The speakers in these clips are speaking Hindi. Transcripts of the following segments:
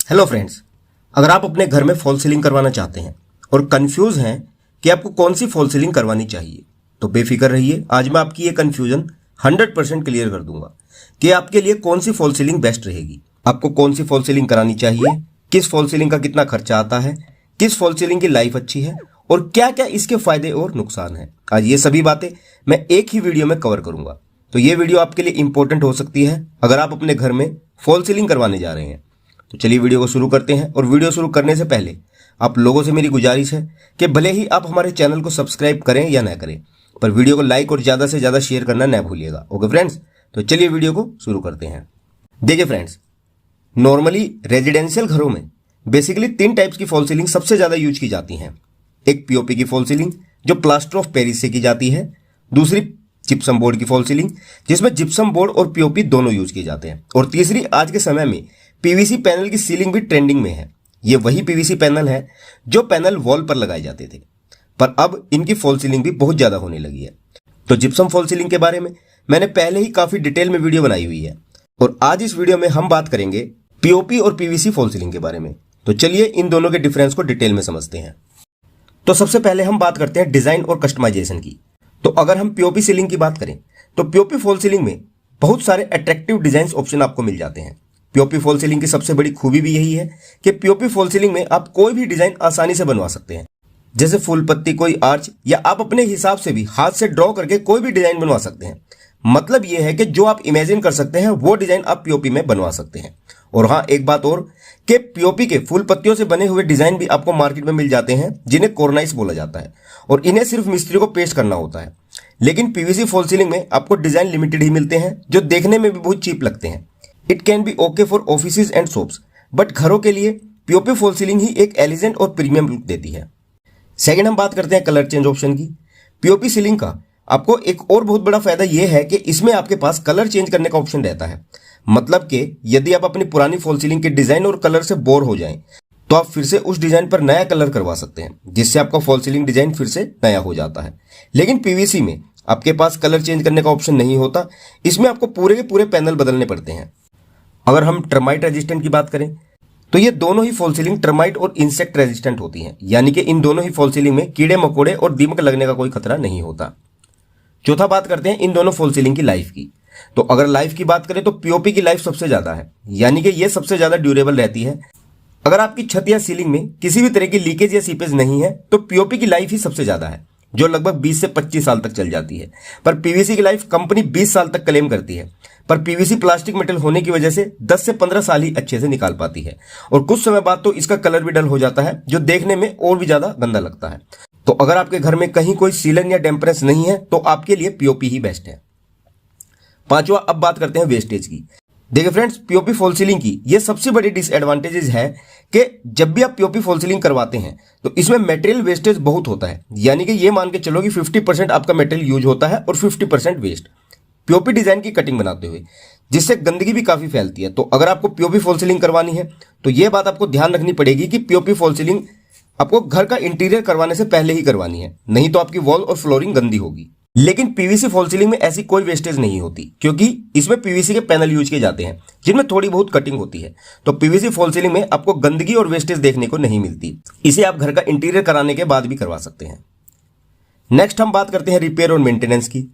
हेलो फ्रेंड्स, अगर आप अपने घर में फॉल सीलिंग करवाना चाहते हैं और कंफ्यूज हैं कि आपको कौन सी फॉल सीलिंग करवानी चाहिए, तो बेफिक्र रहिए। आज मैं आपकी ये कंफ्यूजन 100% क्लियर कर दूंगा कि आपके लिए कौन सी फॉल सीलिंग बेस्ट रहेगी, आपको कौन सी फॉल सीलिंग करानी चाहिए, किस फॉल सीलिंग का कितना खर्चा आता है, किस फॉल सीलिंग की लाइफ अच्छी है और क्या क्या इसके फायदे और नुकसान है। आज ये सभी बातें मैं एक ही वीडियो में कवर करूंगा, तो ये वीडियो आपके लिए इंपॉर्टेंट हो सकती है अगर आप अपने घर में फॉल सीलिंग करवाने जा रहे हैं। तो चलिए वीडियो को शुरू करते हैं। और वीडियो शुरू करने से पहले आप लोगों से मेरी गुजारिश है कि भले ही आप हमारे चैनल को सब्सक्राइब करें या ना करें, पर वीडियो को लाइक और ज़्यादा से ज़्यादा शेयर करना ना भूलिएगा। ओके फ्रेंड्स, तो चलिए वीडियो को शुरू करते हैं। देखिए फ्रेंड्स, नॉर्मली रेजिडेंशियल घरों में बेसिकली 3 टाइप्स की फॉल सीलिंग सबसे ज़्यादा यूज की जाती हैं। एक पीओपी की फॉल सीलिंग जो प्लास्टर ऑफ पेरिस से की जाती है, दूसरी जिप्सम बोर्ड की फॉल सीलिंग जिसमें जिप्सम बोर्ड और पीओपी दोनों यूज किए जाते हैं, और तीसरी आज के समय में पीवीसी पैनल की सीलिंग भी ट्रेंडिंग में है। ये वही पीवीसी पैनल है जो पैनल वॉल पर लगाए जाते थे, पर अब इनकी फॉल सीलिंग भी बहुत ज़्यादा होने लगी है। तो जिप्सम फॉल सीलिंग के बारे में मैंने पहले ही काफ़ी डिटेल में वीडियो बनाई हुई है, और आज इस वीडियो में हम बात करेंगे पीओपी और पीवीसी फॉल सीलिंग के बारे में। तो चलिए इन दोनों के डिफरेंस को डिटेल में समझते हैं। तो सबसे पहले हम बात करते हैं डिज़ाइन और कस्टमाइजेशन की। तो अगर हम पीओपी सीलिंग की बात करें तो पीओपी फॉल सीलिंग में बहुत सारे अट्रैक्टिव डिजाइन ऑप्शन आपको मिल जाते हैं। पीओपी फॉल सीलिंग की सबसे बड़ी खूबी भी यही है कि पीओपी फॉल सीलिंग में आप कोई भी डिजाइन आसानी से बनवा सकते हैं, जैसे फूल पत्ती, कोई आर्च, या आप अपने हिसाब से भी हाथ से ड्रॉ करके कोई भी डिजाइन बनवा सकते हैं। मतलब यह है कि जो आप इमेजिन कर सकते हैं वो डिजाइन आप पीओपी में बनवा सकते हैं। और हाँ, एक बात और कि पीओपी के फूल पत्तियों से बने हुए डिजाइन भी आपको मार्केट में मिल जाते हैं, जिन्हें कोर्नाइस बोला जाता है, और इन्हें सिर्फ मिस्त्री को पेस्ट करना होता है। लेकिन पीवीसी फॉल सीलिंग में आपको डिजाइन लिमिटेड ही मिलते हैं, जो देखने में भी बहुत चीप लगते हैं। It can be okay for offices and shops, but घरों के लिए पीओपी फॉल सीलिंग ही एक एलिजेंट और प्रीमियम लुक देती है। सेकंड, हम बात करते हैं कलर चेंज ऑप्शन की। पीओपी सीलिंग का आपको एक और बहुत बड़ा फायदा यह है कि इसमें आपके पास कलर चेंज करने का ऑप्शन रहता है। मतलब कि यदि आप अपनी पुरानी फॉल सीलिंग के डिजाइन और कलर से बोर हो जाएं, तो आप फिर से उस डिजाइन पर नया कलर करवा सकते हैं, जिससे आपका फॉल सीलिंग डिजाइन फिर से नया हो जाता है। लेकिन पीवीसी में आपके पास कलर चेंज करने का ऑप्शन नहीं होता, इसमें आपको पूरे के पूरे पैनल बदलने पड़ते हैं। अगर हम टर्माइट रेजिस्टेंट की बात करें तो ये दोनों ही फॉल सीलिंग टर्माइट और इंसेक्ट रेजिस्टेंट होती हैं, यानी कि इन दोनों ही फॉल सीलिंग में कीड़े मकोड़े और दीमक लगने का कोई खतरा नहीं होता। चौथा, बात करते हैं इन दोनों फॉल सीलिंग की लाइफ की। तो अगर लाइफ की बात करें तो पीओपी की लाइफ सबसे ज्यादा है, यानी कि ये सबसे ज्यादा ड्यूरेबल रहती है। अगर आपकी छत या सीलिंग में किसी भी तरह की लीकेज या सीपेज नहीं है तो पीओपी की लाइफ ही सबसे ज्यादा है, जो लगभग 20 से 25 साल तक चल जाती है। पर पीवीसी की लाइफ कंपनी 20 साल तक क्लेम करती है, पर पीवीसी प्लास्टिक मेटल होने की वजह से 10 से 15 साल ही अच्छे से निकाल पाती है, और कुछ समय बाद तो इसका कलर भी डल हो जाता है, जो देखने में और भी ज्यादा गंदा लगता है। तो अगर आपके घर में कहीं कोई सीलन या डैम्पनेस नहीं है तो आपके लिए पीओपी ही बेस्ट है। पांचवा, अब बात करते हैं वेस्टेज की। देखिए फ्रेंड्स, पीओपी फॉल सीलिंग की ये सबसे बड़ी डिसएडवांटेजेस है कि जब भी आप पीओपी फॉल सीलिंग करवाते हैं तो इसमें मटेरियल वेस्टेज बहुत होता है, यानी कि ये मान के चलो कि 50% आपका मटेरियल यूज होता है और 50% वेस्ट पीओपी डिजाइन की कटिंग बनाते हुए, जिससे गंदगी भी काफी फैलती है। तो अगर आपको पीओपी फॉल सीलिंग करवानी है तो यह बात आपको ध्यान रखनी पड़ेगी कि पीओपी फॉल सीलिंग आपको घर का इंटीरियर करवाने से पहले ही करवानी है, नहीं तो आपकी वॉल और फ्लोरिंग गंदी होगी। लेकिन पीवीसी फॉल सीलिंग में ऐसी कोई वेस्टेज नहीं होती, क्योंकि इसमें पीवीसी के पैनल यूज किए जाते हैं जिनमें थोड़ी बहुत कटिंग होती है। तो पीवीसी फॉल सीलिंग में आपको गंदगी और वेस्टेज देखने को नहीं मिलती। इसे आप घर का इंटीरियर कराने के बाद भी करवा सकते हैं। नेक्स्ट, हम बात करते हैं रिपेयर और मेंटेनेंस की।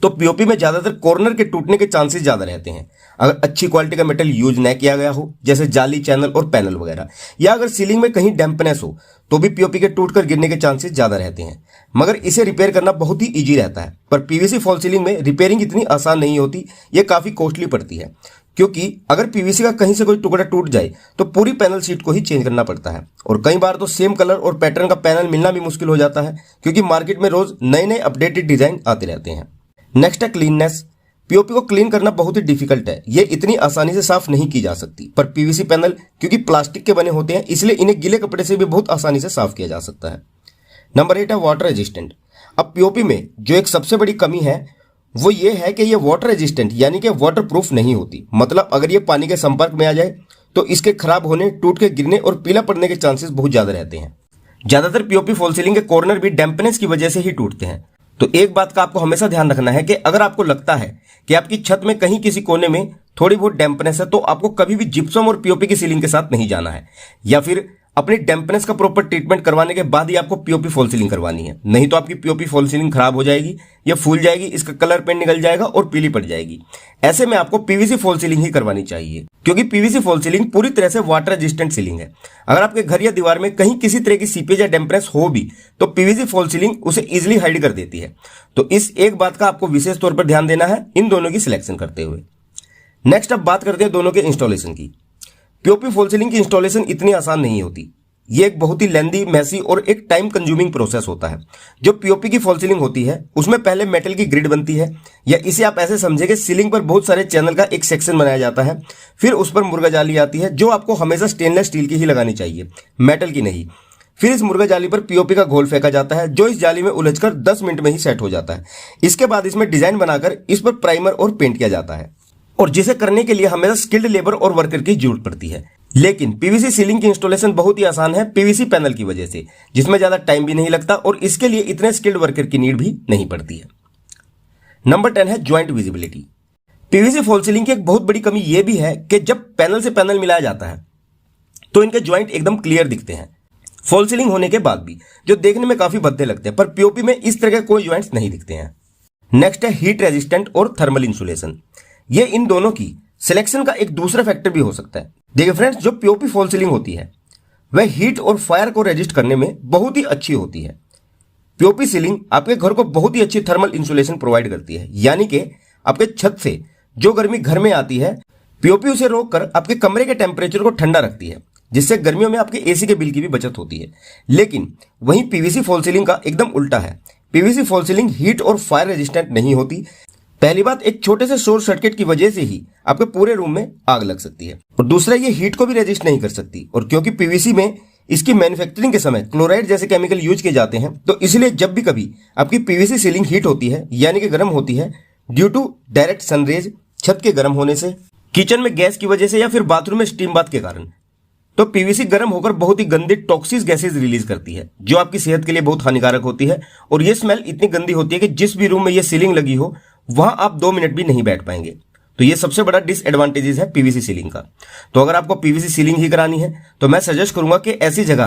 तो पीओपी में ज्यादातर कॉर्नर के टूटने के चांसेस ज्यादा रहते हैं अगर अच्छी क्वालिटी का मेटल यूज न किया गया हो, जैसे जाली, चैनल और पैनल वगैरह, या अगर सीलिंग में कहीं डैम्पनेस हो तो भी पीओपी के टूटकर गिरने के चांसेस ज्यादा रहते हैं। मगर इसे रिपेयर करना बहुत ही इजी रहता है। पर पीवीसी फॉल सीलिंग में रिपेयरिंग इतनी आसान नहीं होती, यह काफी कॉस्टली पड़ती है, क्योंकि अगर पीवीसी का कहीं से कोई टुकड़ा टूट जाए तो पूरी पैनल शीट को ही चेंज करना पड़ता है, और कई बार तो सेम कलर और पैटर्न का पैनल मिलना भी मुश्किल हो जाता है, क्योंकि मार्केट में रोज नए नए अपडेटेड डिजाइन आते रहते हैं। नेक्स्ट है क्लीननेस। पीओपी को क्लीन करना बहुत ही डिफिकल्ट है, ये इतनी आसानी से साफ नहीं की जा सकती। पर पीवीसी पैनल क्योंकि प्लास्टिक के बने होते हैं, इसलिए इन्हें गीले कपड़े से भी बहुत आसानी से साफ किया जा सकता है। नंबर 8 है वाटर रेजिस्टेंट। अब पीओपी में जो एक सबसे बड़ी कमी है वो ये है कि ये वाटर रेजिस्टेंट यानी कि वाटर प्रूफ नहीं होती। मतलब अगर ये पानी के संपर्क में आ जाए तो इसके खराब होने, टूट के गिरने और पीला पड़ने के चांसेस बहुत ज्यादा रहते हैं। ज्यादातर पीओपी फॉल सीलिंग के कॉर्नर भी डैम्पनेस की वजह से ही टूटते हैं। तो एक बात का आपको हमेशा ध्यान रखना है कि अगर आपको लगता है कि आपकी छत में कहीं किसी कोने में थोड़ी बहुत डैम्पनेस है तो आपको कभी भी जिप्सम और पीओपी की सीलिंग के साथ नहीं जाना है, या फिर अपनी डैम्पनेस का प्रॉपर ट्रीटमेंट करवाने के बाद ही आपको पीओपी फॉल सीलिंग करवानी है। नहीं तो आपकी पीओपी फॉल सीलिंग खराब हो जाएगी या फूल जाएगी, इसका कलर पेंट निकल जाएगा और पीली पड़ जाएगी। ऐसे में आपको पीवीसी फॉल सीलिंग ही करवानी चाहिए, क्योंकि पीवीसी फॉल सीलिंग पूरी तरह से वाटर रेजिस्टेंट सीलिंग है। अगर आपके घर या दीवार में कहीं किसी तरह की सीपेज या डैम्पनेस हो भी तो पीवीसी फॉल सीलिंग उसे इजिली हाइड कर देती है। तो इस एक बात का आपको विशेष तौर पर ध्यान देना है इन दोनों की सिलेक्शन करते हुए। नेक्स्ट अब बात करते हैं दोनों के इंस्टॉलेशन की। पीओपी फॉल सीलिंग की इंस्टॉलेशन इतनी आसान नहीं होती। ये एक बहुत ही लेंदी, मैसी और एक टाइम कंज्यूमिंग प्रोसेस होता है। जो पीओपी की फॉल सीलिंग होती है उसमें पहले मेटल की ग्रिड बनती है, या इसे आप ऐसे समझे कि सीलिंग पर बहुत सारे चैनल का एक सेक्शन बनाया जाता है। फिर उस पर मुर्गा जाली आती है जो आपको हमेशा स्टेनलेस स्टील की ही लगानी चाहिए, मेटल की नहीं। फिर इस मुर्गा जाली पर पीओपी का घोल फेंका जाता है जो इस जाली में उलझकर 10 मिनट में ही सेट हो जाता है। इसके बाद इसमें डिजाइन बनाकर इस पर प्राइमर और पेंट किया जाता है, और जिसे करने के लिए हमेशा स्किल्ड लेबर और वर्कर की जरूरत पड़ती है। लेकिन पीवीसी सीलिंग की इंस्टॉलेशन बहुत ही आसान है पीवीसी पैनल की वजह से, जिसमें ज्यादा टाइम भी नहीं लगता और इसके लिए इतने स्किल्ड वर्कर की नीड भी नहीं पड़ती है। नंबर 10 है joint visibility. PVC fall ceiling की एक बहुत बड़ी कमी यह भी है कि जब पैनल से पैनल मिलाया जाता है तो इनके ज्वाइंट एकदम क्लियर दिखते हैं फॉल सीलिंग होने के बाद भी, जो देखने में काफी भद्दे लगते हैं, पर पीओपी में इस तरह के कोई ज्वाइंट्स नहीं दिखते हैं। नेक्स्ट है हीट रेजिस्टेंट और थर्मल इंसुलेशन। ये इन दोनों की सिलेक्शन का एक दूसरा फैक्टर भी हो सकता है। देखिए फ्रेंड्स, जो पीओपी फॉल सीलिंग होती है वह हीट और फायर को रेजिस्ट करने में बहुत ही अच्छी होती है। पीओपी सीलिंग आपके घर को बहुत ही अच्छी थर्मल इंसुलेशन प्रोवाइड करती है, यानी कि आपके छत से जो गर्मी घर में आती है पीओपी उसे रोककर आपके कमरे के टेम्परेचर को ठंडा रखती है, जिससे गर्मियों में आपके एसी के बिल की भी बचत होती है। लेकिन वहीं पीवीसी फॉल सीलिंग का एकदम उल्टा है। पीवीसी फॉल सीलिंग हीट और फायर रेजिस्टेंट नहीं होती। पहली बात, एक छोटे से शॉर्ट सर्किट की वजह से ही आपके पूरे रूम में आग लग सकती है, और दूसरा ये हीट को भी रेजिस्ट नहीं कर सकती। और क्योंकि पीवीसी में इसकी मैन्युफैक्चरिंग के समय क्लोराइड जैसे केमिकल यूज किए जाते हैं, तो इसलिए जब भी कभी आपकी पीवीसी सीलिंग हीट होती है यानी कि गर्म होती है ड्यू टू डायरेक्ट सनरेज, छत के गर्म होने से, किचन में गैस की वजह से, या फिर बाथरूम में स्टीम बाथ के कारण, तो पीवीसी गर्म होकर बहुत ही गंदी टॉक्सिक गैसेज रिलीज करती है जो आपकी सेहत के लिए बहुत हानिकारक होती है। और ये स्मेल इतनी गंदी होती है कि जिस भी रूम में ये सीलिंग लगी हो वहां आप 2 मिनट भी नहीं बैठ पाएंगे। तो ये सबसे बड़ा डिसएडवांटेजेस है पीवीसी सीलिंग का। तो अगर आपको पीवीसी सीलिंग ही करानी है तो मैं सजेस्ट करूंगा कि ऐसी जगह,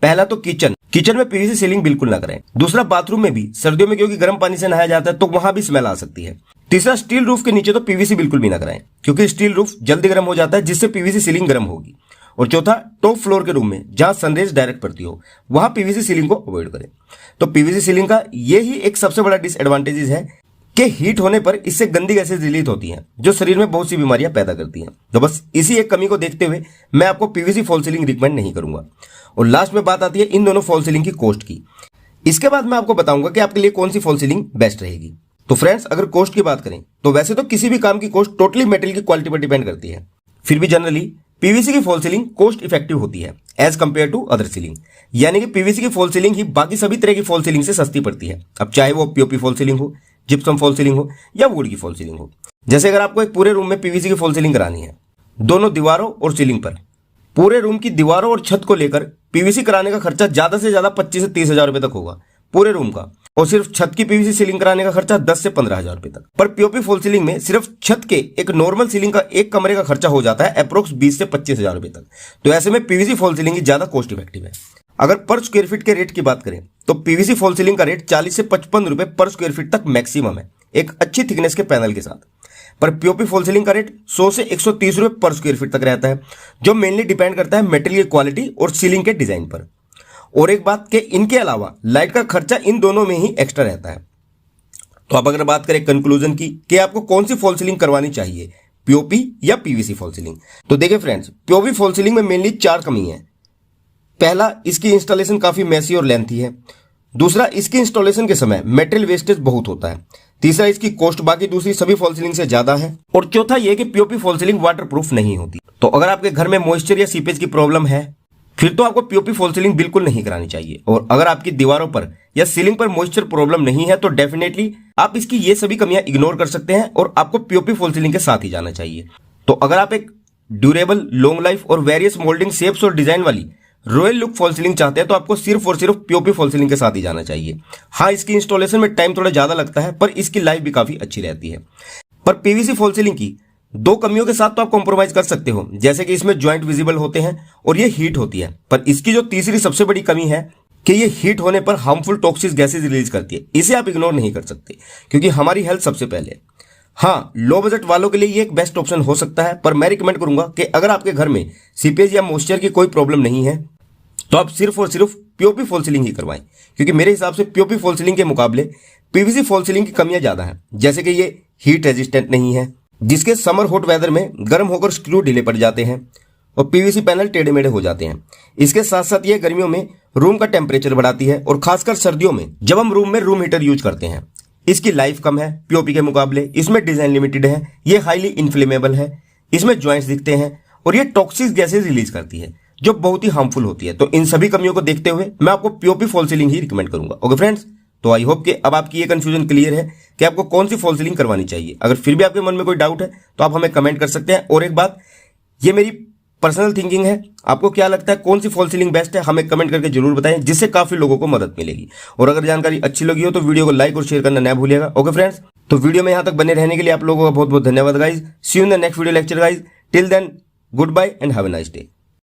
पहला तो किचन में पीवीसी सीलिंग बिल्कुल ना करें। दूसरा, बाथरूम में भी सर्दियों में क्योंकि गर्म पानी से नहाया जाता है तो वहां भी स्मेल आ सकती है। तीसरा, स्टील रूफ के नीचे तो पीवीसी बिल्कुल भी ना कराएं, क्योंकि स्टील रूफ जल्दी गर्म हो जाता है जिससे पीवीसी सीलिंग गर्म होगी। और चौथा, टॉप फ्लोर के रूम में जहां सनरेज डायरेक्ट पड़ती हो वहां पीवीसी सीलिंग को अवॉइड करें। तो पीवीसी सीलिंग का ये ही एक सबसे बड़ा डिसएडवांटेजेस है कि हीट होने पर इससे गंदी गैसेज रिलीज होती हैं जो शरीर में बहुत सी बीमारियां पैदा करती हैं। तो बस इसी एक कमी को देखते हुए मैं आपको पीवीसी फॉल सीलिंग रिकमेंड नहीं करूंगा। और लास्ट में बात आती है इन दोनों फॉल सीलिंग की कॉस्ट की। इसके बाद मैं आपको बताऊंगा कि आपके लिए कौन सी फॉल सीलिंग बेस्ट रहेगी। तो फ्रेंड्स, अगर कॉस्ट की बात करें तो वैसे तो किसी भी काम की कॉस्ट टोटली मेटेरियल की क्वालिटी पर डिपेंड करती है, फिर भी जनरली पीवीसी की फॉल सीलिंग कॉस्ट इफेक्टिव होती है as compare to other ceiling. यानी कि पीवीसी की फॉल सीलिंग ही बाकी सभी तरह की फॉल सीलिंग से सस्ती पड़ती है। अब चाहे वो पीओपी फॉल सीलिंग हो, जिप्सम फॉल सीलिंग हो, या वुड की फॉल सीलिंग हो। जैसे अगर आपको एक पूरे रूम में पीवीसी की फॉल सीलिंग करानी है, दोनों दीवारों और सीलिंग पर, पूरे रूम की दीवारों और छत को लेकर पीवीसी कराने का खर्चा ज्यादा से ज्यादा 25 से 30 हजार रुपए तक होगा पूरे रूम का। और सिर्फ छत की पीवीसी सीलिंग कराने का खर्चा 10 से 15 हजार रुपए तक। पर पीओपी फॉल सीलिंग में सिर्फ छत के एक नॉर्मल सीलिंग का एक कमरे का खर्चा हो जाता है अप्रोक्स 20 से 25 हजार रुपए तक। तो ऐसे में पीवीसी फॉल सीलिंग ही ज्यादा कॉस्ट इफेक्टिव है। अगर पर स्क्वायर फीट के रेट की बात करें तो पीवीसी फॉल सीलिंग का रेट 40 से 55 रुपए पर स्क्वायर फीट तक मैक्सिमम है एक अच्छी थिकनेस के पैनल के साथ। पर पीओपी फॉल सीलिंग का रेट 100 से 130 रुपए पर स्क्वायर फीट तक रहता है, जो मेनली डिपेंड करता है मेटेरियल क्वालिटी और सीलिंग के डिजाइन पर। और एक बात कि इनके अलावा लाइट का खर्चा इन दोनों में ही एक्स्ट्रा रहता है। तो अब अगर बात करें कंक्लूजन की कि आपको कौन सी फॉल सीलिंग करवानी चाहिए, पीओपी या पीवीसी फॉल सीलिंग, तो देखिए फ्रेंड्स, पीओपी फॉल सीलिंग में मेनली 4 कमी है। पहला, इसकी इंस्टॉलेशन काफी मैसी और लेंथी है। दूसरा, इसकी इंस्टॉलेशन के समय मेटेरियल वेस्टेज बहुत होता है। तीसरा, इसकी कॉस्ट बाकी दूसरी सभी फॉल सीलिंग से ज्यादा है। और चौथा यह कि पीओपी फॉल सीलिंग वाटरप्रूफ नहीं होती। तो अगर आपके घर में मॉइस्चर या सीपेज की प्रॉब्लम है फिर तो आपको पीओपी फॉल सीलिंग बिल्कुल नहीं करानी चाहिए। और अगर आपकी दीवारों पर या सीलिंग पर मॉइस्चर प्रॉब्लम नहीं है तो डेफिनेटली आप इसकी ये सभी कमियां इग्नोर कर सकते हैं और आपको पीओपी फॉल सीलिंग के साथ ही जाना चाहिए। तो अगर आप एक ड्यूरेबल, लॉन्ग लाइफ और वेरियस मोल्डिंग शेप्स और डिजाइन वाली रॉयल लुक फॉल सीलिंग चाहते हैं तो आपको सिर्फ और सिर्फ पीओपी फॉल सीलिंग के साथ ही जाना चाहिए। हाँ, इसकी इंस्टॉलेशन में टाइम थोड़ा ज्यादा लगता है पर इसकी लाइफ भी काफी अच्छी रहती है। पर पीवीसी फॉल सीलिंग की दो कमियों के साथ तो आप कॉम्प्रोमाइज कर सकते हो, जैसे कि इसमें जॉइंट विजिबल होते हैं और ये हीट होती है। पर इसकी जो तीसरी सबसे बड़ी कमी है कि ये हीट होने पर हार्मफुल टॉक्सिक गैसेज रिलीज करती है। इसे आप इग्नोर नहीं कर सकते क्योंकि हमारी हेल्थ सबसे पहले। हाँ, लो बजट वालों के लिए ये एक बेस्ट ऑप्शन हो सकता है, पर मैं रिकमेंड करूंगा कि अगर आपके घर में सीपेज या मॉइस्चर की कोई प्रॉब्लम नहीं है तो आप सिर्फ और सिर्फ पीओपी फॉल सीलिंग ही करवाएं, क्योंकि मेरे हिसाब से पीओपी फॉल सीलिंग के मुकाबले पीवीसी फॉल सीलिंग की कमियां ज्यादा हैं। जैसे कि ये हीट रेजिस्टेंट नहीं है, जिसके समर हॉट वेदर में गर्म होकर स्क्रू ढीले पड़ जाते हैं और पीवीसी पैनल टेढ़े मेढ़े हो जाते हैं। इसके साथ साथ ये गर्मियों में रूम का टेम्परेचर बढ़ाती है और खासकर सर्दियों में जब हम रूम में रूम हीटर यूज करते हैं। इसकी लाइफ कम है पीओपी के मुकाबले, इसमें डिजाइन लिमिटेड है, ये हाईली इन्फ्लेमेबल है, इसमें जॉइंट्स दिखते हैं और ये टॉक्सिक गैसेज रिलीज करती है जो बहुत ही हार्मफुल होती है। तो इन सभी कमियों को देखते हुए मैं आपको पीओपी फॉल सीलिंग ही रिकमेंड करूंगा। ओके फ्रेंड्स, तो आई होप कि अब आपकी ये कंफ्यूजन क्लियर है कि आपको कौन सी फॉल सीलिंग करवानी चाहिए। अगर फिर भी आपके मन में कोई डाउट है तो आप हमें कमेंट कर सकते हैं। और एक बात, ये मेरी पर्सनल थिंकिंग है, आपको क्या लगता है कौन सी फॉल सीलिंग बेस्ट है, हमें कमेंट करके जरूर बताएं, जिससे काफी लोगों को मदद मिलेगी। और अगर जानकारी अच्छी लगी हो तो वीडियो को लाइक और शेयर करना ना भूलिएगा। ओके फ्रेंड्स, तो वीडियो में यहां तक बने रहने के लिए आप लोगों का बहुत बहुत धन्यवाद guys. See you in the next video lecture guys. Till then, goodbye and have a nice day.